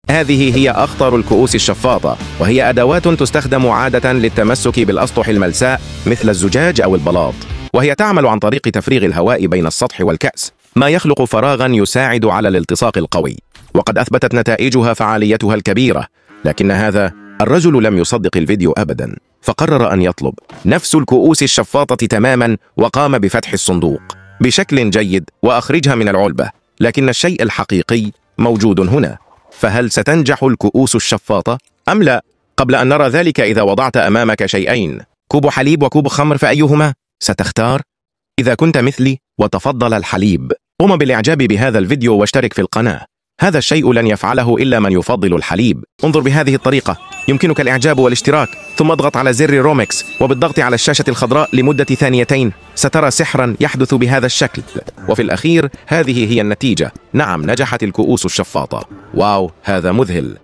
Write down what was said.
هذه هي أخطر الكؤوس الشفاطة، وهي أدوات تستخدم عادة للتمسك بالأسطح الملساء مثل الزجاج أو البلاط، وهي تعمل عن طريق تفريغ الهواء بين السطح والكأس، ما يخلق فراغا يساعد على الالتصاق القوي. وقد أثبتت نتائجها فعاليتها الكبيرة، لكن هذا الرجل لم يصدق الفيديو أبدا، فقرر أن يطلب نفس الكؤوس الشفاطة تماما، وقام بفتح الصندوق بشكل جيد وأخرجها من العلبة. لكن الشيء الحقيقي موجود هنا، فهل ستنجح الكؤوس الشفاطة أم لا؟ قبل أن نرى ذلك، إذا وضعت أمامك شيئين، كوب حليب وكوب خمر، فأيهما ستختار؟ إذا كنت مثلي وتفضل الحليب، قم بالإعجاب بهذا الفيديو واشترك في القناة. هذا الشيء لن يفعله إلا من يفضل الحليب. انظر بهذه الطريقة، يمكنك الإعجاب والاشتراك، ثم اضغط على زر روميكس، وبالضغط على الشاشة الخضراء لمدة 2 سترى سحرا يحدث بهذا الشكل. وفي الأخير هذه هي النتيجة. نعم، نجحت الكؤوس الشفاطة. واو، هذا مذهل.